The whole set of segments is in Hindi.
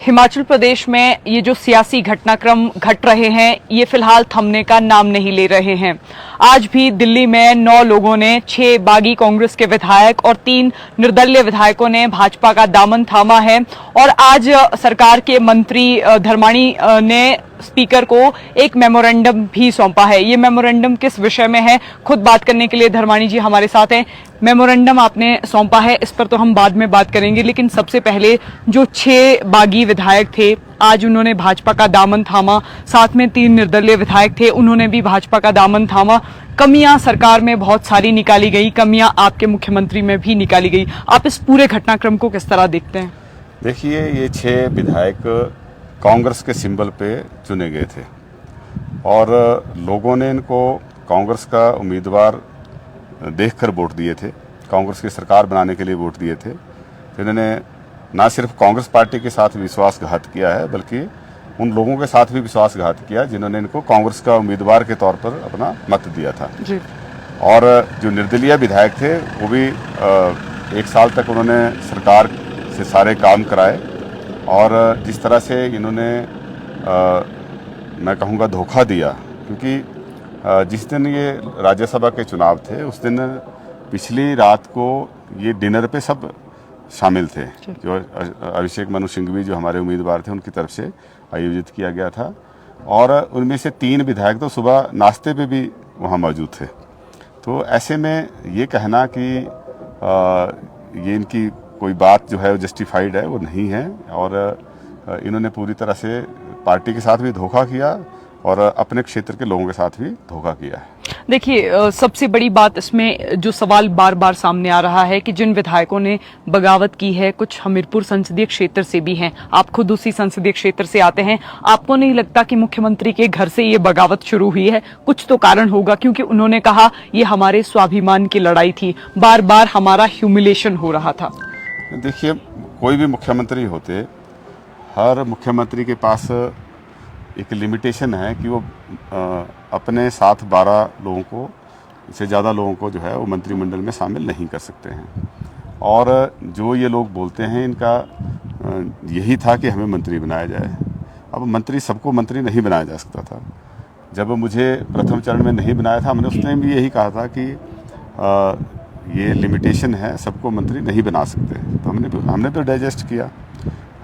हिमाचल प्रदेश में ये जो सियासी घटनाक्रम घट रहे हैं ये फिलहाल थमने का नाम नहीं ले रहे हैं। आज भी दिल्ली में 9 लोगों ने 6 बागी कांग्रेस के विधायक और 3 निर्दलीय विधायकों ने भाजपा का दामन थामा है और आज सरकार के मंत्री धर्माणी ने स्पीकर को एक मेमोरेंडम भी सौंपा है। ये मेमोरेंडम किस विषय में है, खुद बात करने के लिए धर्माणी जी हमारे साथ हैं। मेमोरेंडम आपने सौंपा है, इस पर तो हम बाद में बात करेंगे, लेकिन सबसे पहले जो 6 बागी विधायक थे आज उन्होंने भाजपा का दामन थामा, साथ में 3 निर्दलीय विधायक थे उन्होंने भी भाजपा का दामन थामा। कमियां सरकार में बहुत सारी निकाली गई, कमियां आपके मुख्यमंत्री में भी निकाली गई। आप इस पूरे घटनाक्रम को किस तरह देखते हैं? देखिए, ये 6 विधायक कांग्रेस के सिंबल पे चुने गए थे और लोगों ने इनको कांग्रेस का उम्मीदवार देखकर वोट दिए थे, कांग्रेस की सरकार बनाने के लिए वोट दिए थे। तो इन्होंने ना सिर्फ कांग्रेस पार्टी के साथ विश्वासघात किया है बल्कि उन लोगों के साथ भी विश्वासघात किया जिन्होंने इनको कांग्रेस का उम्मीदवार के तौर पर अपना मत दिया था जी। और जो निर्दलीय विधायक थे वो भी 1 साल तक उन्होंने सरकार से सारे काम कराए और जिस तरह से इन्होंने मैं कहूँगा धोखा दिया, क्योंकि जिस दिन ये राज्यसभा के चुनाव थे उस दिन पिछली रात को ये डिनर पे सब शामिल थे, जो अभिषेक मनु सिंघवी जो हमारे उम्मीदवार थे उनकी तरफ से आयोजित किया गया था और उनमें से 3 विधायक तो सुबह नाश्ते पे भी वहाँ मौजूद थे। तो ऐसे में ये कहना कि ये इनकी कोई बात जो है वो जस्टिफाइड है, वो नहीं है और इन्होंने पूरी तरह से पार्टी के साथ भी धोखा किया और अपने क्षेत्र के लोगों के साथ भी धोखा किया है। देखिए, सबसे बड़ी बात इसमें जो सवाल बार बार सामने आ रहा है कि जिन विधायकों ने बगावत की है, कुछ हमीरपुर संसदीय क्षेत्र से भी हैं, आप खुद उसी संसदीय क्षेत्र से आते हैं, आपको नहीं लगता कि मुख्यमंत्री के घर से ये बगावत शुरू हुई है? कुछ तो कारण होगा, क्योंकि उन्होंने कहा ये हमारे स्वाभिमान की लड़ाई थी, बार बार हमारा ह्यूमिलेशन हो रहा था। देखिए, कोई भी मुख्यमंत्री होते, हर मुख्यमंत्री के पास एक लिमिटेशन है कि वो अपने साथ 12 लोगों को, इससे ज़्यादा लोगों को जो है वो मंत्रिमंडल में शामिल नहीं कर सकते हैं। और जो ये लोग बोलते हैं इनका यही था कि हमें मंत्री बनाया जाए। अब मंत्री, सबको मंत्री नहीं बनाया जा सकता था। जब मुझे प्रथम चरण में नहीं बनाया था, मैंने उस टाइम भी यही कहा था कि ये लिमिटेशन है, सबको मंत्री नहीं बना सकते। तो हमने तो डाइजेस्ट किया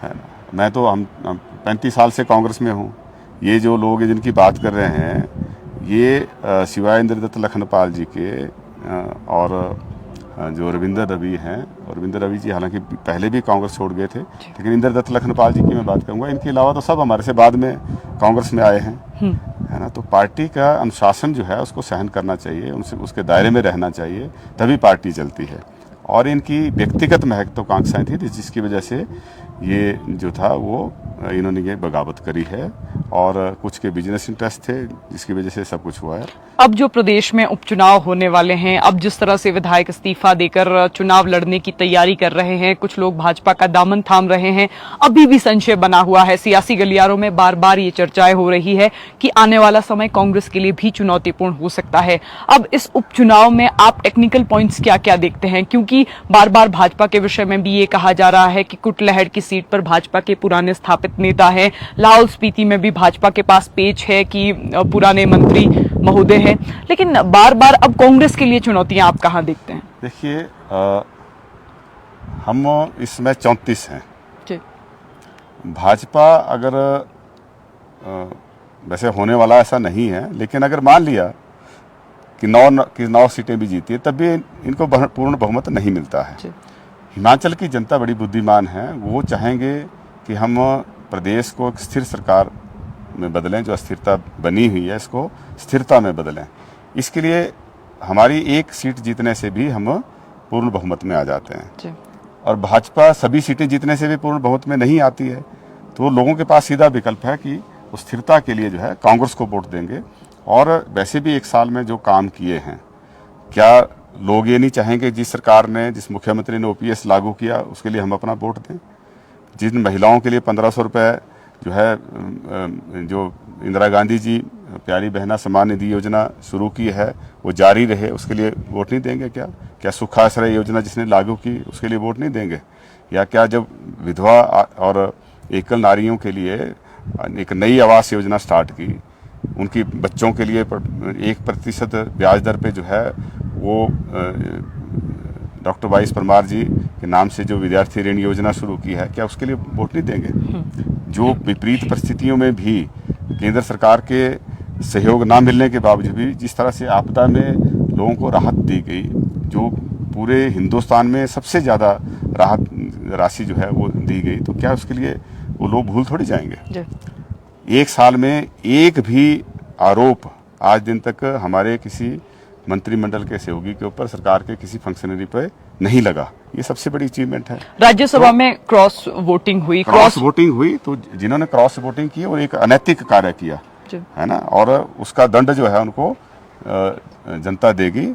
है ना। मैं तो हम 35 साल से कांग्रेस में हूँ। ये जो लोग जिनकी बात कर रहे हैं, ये सिवाय इंद्रदत्त लखनपाल जी के और जो रविंद्र रवि हैं, और रविंद्र रवि जी हालांकि पहले भी कांग्रेस छोड़ गए थे, लेकिन इंद्रदत्त लखनपाल जी की मैं बात करूँगा। इनके अलावा तो सब हमारे से बाद में कांग्रेस में आए हैं, है ना। तो पार्टी का अनुशासन जो है उसको सहन करना चाहिए, उनसे उसके दायरे में रहना चाहिए, तभी पार्टी चलती है। और इनकी व्यक्तिगत महत्वाकांक्षाएं थी जिसकी वजह से ये जो था वो इन्होंने ये बगावत करी है और कुछ के बिजनेस इंटरेस्ट थे जिसकी वजह से सब कुछ हुआ है। अब जो प्रदेश में उपचुनाव होने वाले हैं, अब जिस तरह से विधायक इस्तीफा देकर चुनाव लड़ने की तैयारी कर रहे हैं, कुछ लोग भाजपा का दामन थाम रहे हैं, अभी भी संशय बना हुआ है। सियासी गलियारों में बार बार ये चर्चाएं हो रही है कि आने वाला समय कांग्रेस के लिए भी चुनौतीपूर्ण हो सकता है। अब इस उपचुनाव में आप टेक्निकल पॉइंट्स क्या क्या देखते हैं? क्योंकि बार बार भाजपा के विषय में भी ये कहा जा रहा है कि कुटलहड़ की सीट पर भाजपा के पुराने स्थापित नेता है, लाहौल स्पीति में भी भाजपा के पास पेच है कि पुराने मंत्री महोदय हैं, लेकिन बार बार अब कांग्रेस के लिए चुनौतियां आप कहां देखते हैं? देखिए, हम इसमें 34 हैं। भाजपा अगर वैसे होने वाला ऐसा नहीं है, लेकिन अगर मान लिया कि 9 सीटें भी जीती है, तब भी इनको पूर्ण बहुमत नहीं मिलता है। हिमाचल की जनता बड़ी बुद्धिमान है, वो चाहेंगे कि हम प्रदेश को एक स्थिर सरकार में बदलें, जो अस्थिरता बनी हुई है इसको स्थिरता में बदलें। इसके लिए हमारी 1 सीट जीतने से भी हम पूर्ण बहुमत में आ जाते हैं और भाजपा सभी सीटें जीतने से भी पूर्ण बहुमत में नहीं आती है। तो लोगों के पास सीधा विकल्प है कि वो स्थिरता के लिए जो है कांग्रेस को वोट देंगे। और वैसे भी 1 साल में जो काम किए हैं, क्या लोग ये नहीं चाहेंगे जिस सरकार ने, जिस मुख्यमंत्री ने OPS लागू किया उसके लिए हम अपना वोट दें? जिन महिलाओं के लिए 1500 रुपये जो है, जो इंदिरा गांधी जी प्यारी बहना सम्मान निधि योजना शुरू की है वो जारी रहे, उसके लिए वोट नहीं देंगे? क्या सुखाश्रय योजना जिसने लागू की उसके लिए वोट नहीं देंगे? या क्या जब विधवा और एकल नारियों के लिए एक नई आवास योजना स्टार्ट की। उनकी बच्चों के लिए 1% ब्याज दर पे जो है वो डॉक्टर वाईएस परमार जी के नाम से जो विद्यार्थी ऋण योजना शुरू की है, क्या उसके लिए वोट नहीं देंगे? जो विपरीत परिस्थितियों में भी केंद्र सरकार के सहयोग ना मिलने के बावजूद भी जिस तरह से आपदा में लोगों को राहत दी गई, जो पूरे हिंदुस्तान में सबसे ज़्यादा राहत राशि जो है वो दी गई, तो क्या उसके लिए वो लोग भूल थोड़ी जाएंगे? एक साल में एक भी आरोप आज दिन तक हमारे किसी मंत्रिमंडल के सहयोगी के ऊपर सरकार के किसी फंक्शनरी पे नहीं लगा। ये सबसे बड़ी अचीवमेंट है। राज्यसभा में क्रॉस वोटिंग हुई, तो जिन्होंने क्रॉस वोटिंग की और एक अनैतिक कार्य किया है ना, और उसका दंड जो है उनको जनता देगी।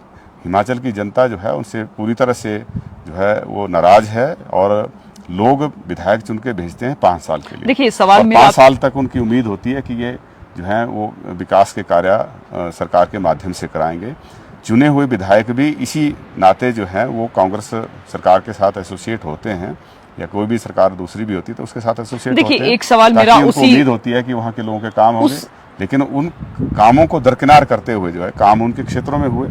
हिमाचल की जनता जो है उनसे पूरी तरह से जो है वो नाराज है, और लोग विधायक चुन के भेजते हैं 5 साल के लिए। देखिए सवाल मेरा 5 साल तक उनकी उम्मीद होती है कि ये जो है वो विकास के कार्य सरकार के माध्यम से कराएंगे। चुने हुए विधायक भी इसी नाते जो है वो कांग्रेस सरकार के साथ एसोसिएट होते हैं, या कोई भी सरकार दूसरी भी होती है तो उसके साथ एसोसिएट होते हैं। देखिए एक सवाल मेरा उम्मीद होती है कि वहाँ के लोगों के काम होंगे, लेकिन उन कामों को दरकिनार करते हुए जो है, काम उनके क्षेत्रों में हुए,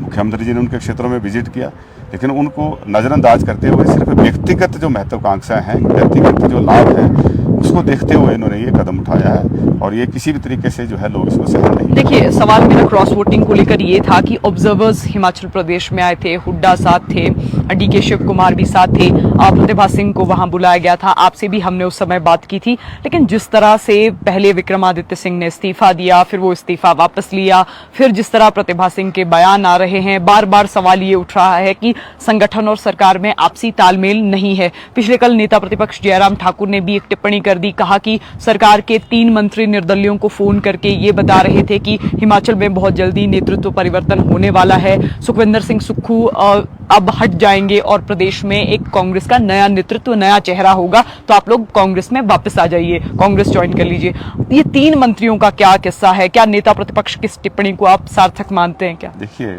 मुख्यमंत्री जी ने उनके क्षेत्रों में विजिट किया, लेकिन उनको नज़रअंदाज करते हुए सिर्फ व्यक्तिगत जो महत्वाकांक्षा हैं, व्यक्तिगत जो लाभ है, उसको देखते हुए इन्होंने ये कदम उठाया है, और ये किसी भी तरीके से जो है लोग इसको सहन नहीं। देखिए सवाल मेरा क्रॉस वोटिंग को लेकर ये था कि ऑब्जर्वर्स हिमाचल प्रदेश में आए थे, हुड्डा साथ थे, डीके शिव कुमार भी साथ थे, प्रतिभा सिंह को वहां बुलाया गया था, आपसे भी हमने उस समय बात की थी। लेकिन जिस तरह से पहले विक्रमादित्य सिंह ने इस्तीफा दिया, फिर वो इस्तीफा वापस लिया, फिर जिस तरह प्रतिभा सिंह के बयान आ रहे हैं, बार बार सवाल ये उठ रहा है कि संगठन और सरकार में आपसी तालमेल नहीं है। पिछले कल नेता प्रतिपक्ष जयराम ठाकुर ने भी एक टिप्पणी कर दी, कहा कि सरकार के 3 मंत्री निर्दलियों को फोन करके ये बता रहे थे कि हिमाचल में बहुत जल्दी नेतृत्व परिवर्तन होने वाला है, सुखविंदर सिंह सुक्खू अब हट जाएंगे और प्रदेश में एक कांग्रेस का नया नेतृत्व, नया चेहरा होगा, तो आप लोग कांग्रेस में वापस आ जाइए, कांग्रेस ज्वाइन कर लीजिए। ये 3 मंत्रियों का क्या किस्सा है? क्या नेता प्रतिपक्ष की इस टिप्पणी को आप सार्थक मानते हैं? क्या देखिए,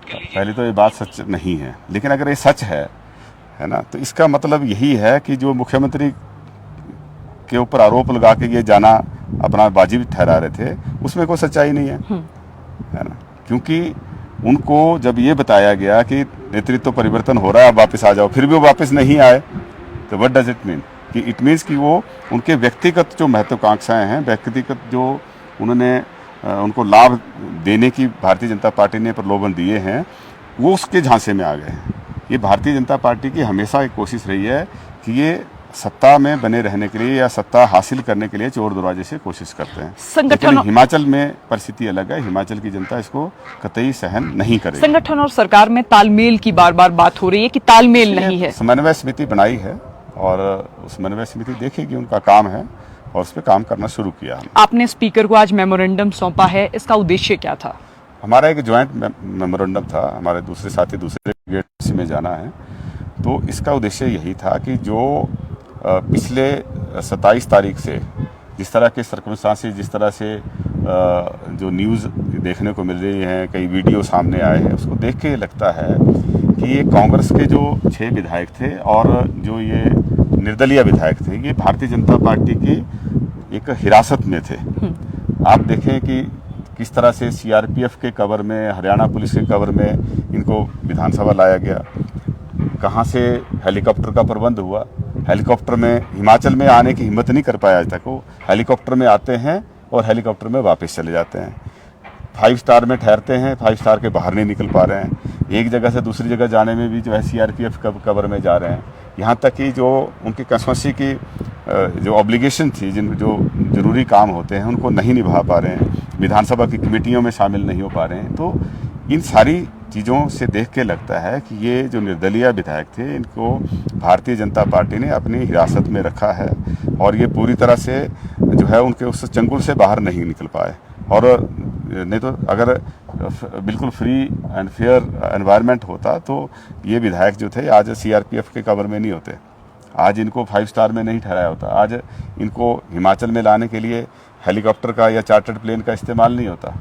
पहले तो ये बात सच नहीं है, लेकिन अगर ये सच है ना, तो इसका मतलब यही है कि जो मुख्यमंत्री के ऊपर आरोप लगा के ये जाना अपना वाजिब ठहरा रहे थे, उसमें कोई सच्चाई नहीं है ना, क्योंकि उनको जब ये बताया गया कि नेतृत्व परिवर्तन हो रहा है, आप वापस आ जाओ, फिर भी वो वापस नहीं आए, तो व्हाट डज इट मीन? कि इट मीन्स कि वो उनके व्यक्तिगत जो महत्वाकांक्षाएं हैं, व्यक्तिगत जो उन्होंने उनको लाभ देने की भारतीय जनता पार्टी ने प्रलोभन दिए हैं, वो उसके झांसे में आ गए हैं। ये भारतीय जनता पार्टी की हमेशा एक कोशिश रही है कि ये सत्ता में बने रहने के लिए या सत्ता हासिल करने के लिए चोर दरवाजे से कोशिश करते हैं। संगठन हिमाचल में परिस्थिति अलग है, हिमाचल की जनता इसको कतई सहन नहीं करेगी। संगठन और सरकार में तालमेल की बार बार बात हो रही है कि तालमेल नहीं है। समन्वय समिति बनाई है और उस समन्वय समिति देखेगी, उनका काम है, और उस पर काम करना शुरू किया। आपने स्पीकर को आज मेमोरेंडम सौंपा है, इसका उद्देश्य क्या था? हमारा एक ज्वाइंट मेमोरेंडम था, हमारे दूसरे साथी दूसरे गेट में जाना है, तो इसका उद्देश्य यही था कि जो पिछले 27 तारीख से जिस तरह के सर्कमस्टांसेस, जिस तरह से जो न्यूज़ देखने को मिल रही हैं, कई वीडियो सामने आए हैं, उसको देख के लगता है कि ये कांग्रेस के जो 6 विधायक थे और जो ये निर्दलीय विधायक थे, ये भारतीय जनता पार्टी की एक हिरासत में थे। आप देखें कि किस तरह से सीआरपीएफ के कवर में, हरियाणा पुलिस के कवर में इनको विधानसभा लाया गया, कहाँ से हेलीकॉप्टर का प्रबंध हुआ, हेलीकॉप्टर में हिमाचल में आने की हिम्मत नहीं कर पाया आज तक। वो हेलीकॉप्टर में आते हैं और हेलीकॉप्टर में वापस चले जाते हैं, 5 स्टार में ठहरते हैं, 5 स्टार के बाहर नहीं निकल पा रहे हैं, एक जगह से दूसरी जगह जाने में भी जो है सीआरपीएफ कवर में जा रहे हैं। यहाँ तक कि जो उनकी कंस्टिट्यूंसी की जो ऑब्लिगेशन थी, जो ज़रूरी काम होते हैं, उनको नहीं निभा पा रहे हैं, विधानसभा की कमेटियों में शामिल नहीं हो पा रहे हैं। तो इन सारी चीज़ों से देख के लगता है कि ये जो निर्दलीय विधायक थे, इनको भारतीय जनता पार्टी ने अपनी हिरासत में रखा है, और ये पूरी तरह से जो है उनके उस चंगुल से बाहर नहीं निकल पाए। और नहीं तो अगर बिल्कुल फ्री एंड फेयर एनवायरनमेंट होता तो ये विधायक जो थे आज सीआरपीएफ के कवर में नहीं होते, आज इनको 5 स्टार में नहीं ठहराया होता, आज इनको हिमाचल में लाने के लिए हेलीकॉप्टर का या चार्टर्ड प्लेन का इस्तेमाल नहीं होता।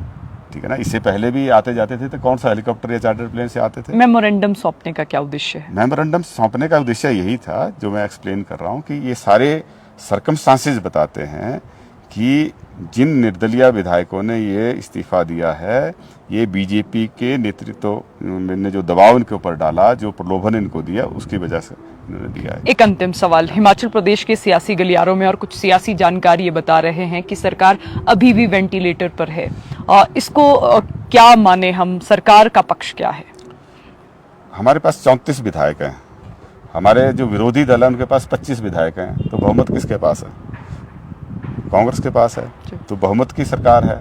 ठीक है ना। इससे पहले भी आते जाते थे तो कौन सा हेलीकॉप्टर या चार्टर प्लेन से आते थे। मेमोरेंडम सौंपने का क्या उद्देश्य है? मेमोरेंडम सौंपने का उद्देश्य यही था जो मैं एक्सप्लेन कर रहा हूँ कि ये सारे सर्कमस्टांसेस बताते हैं कि जिन निर्दलीय विधायकों ने ये इस्तीफा दिया है, ये बीजेपी के नेतृत्व ने जो दबाव इनके ऊपर डाला, जो प्रलोभन इनको दिया, उसकी वजह से इन्होंने दिया है। एक अंतिम सवाल, हिमाचल प्रदेश के सियासी गलियारों में और कुछ सियासी जानकार ये बता रहे हैं कि सरकार अभी भी वेंटिलेटर पर है। इसको क्या माने हम, सरकार का पक्ष क्या है? हमारे पास 34 विधायक हैं, हमारे जो विरोधी दल है उनके पास 25 विधायक हैं, तो बहुमत किसके पास है? कांग्रेस के पास है, तो बहुमत की सरकार है।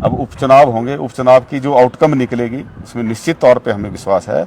अब उपचुनाव होंगे, उपचुनाव की जो आउटकम निकलेगी उसमें निश्चित तौर पे हमें विश्वास है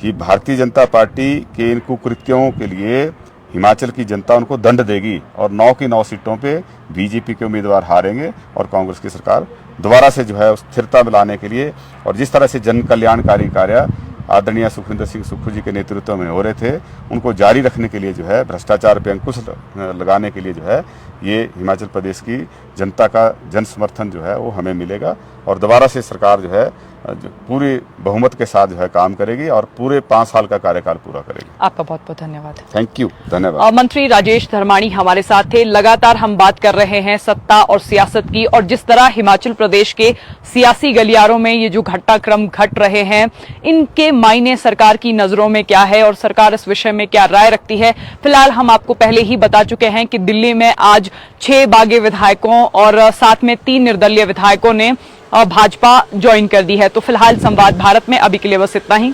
कि भारतीय जनता पार्टी के इन कुकृत्यों के लिए हिमाचल की जनता उनको दंड देगी और 9 की 9 सीटों पे बीजेपी के उम्मीदवार हारेंगे और कांग्रेस की सरकार दोबारा से जो है स्थिरता लाने के लिए, और जिस तरह से जन कल्याणकारी कार्य आदरणीय सुखविंदर सिंह सुक्खू जी के नेतृत्व में हो रहे थे, उनको जारी रखने के लिए जो है, भ्रष्टाचार पे अंकुश लगाने के लिए जो है, ये हिमाचल प्रदेश की जनता का जन समर्थन जो है वो हमें मिलेगा और दोबारा से सरकार जो है पूरी बहुमत के साथ जो है काम करेगी और पूरे 5 साल का कार्यकाल पूरा करेगी। आपका बहुत बहुत धन्यवाद। थैंक यू, धन्यवाद। मंत्री राजेश धर्माणी हमारे साथ थे। लगातार हम बात कर रहे हैं सत्ता और सियासत की, और जिस तरह हिमाचल प्रदेश के सियासी गलियारों में ये जो घटनाक्रम घट रहे हैं, इनके मायने सरकार की नजरों में क्या है और सरकार इस विषय में क्या राय रखती है। फिलहाल हम आपको पहले ही बता चुके हैं कि दिल्ली में आज 6 बागी विधायकों और साथ में 3 निर्दलीय विधायकों ने भाजपा ज्वाइन कर दी है। तो फिलहाल संवाद भारत में अभी के लिए बस इतना ही।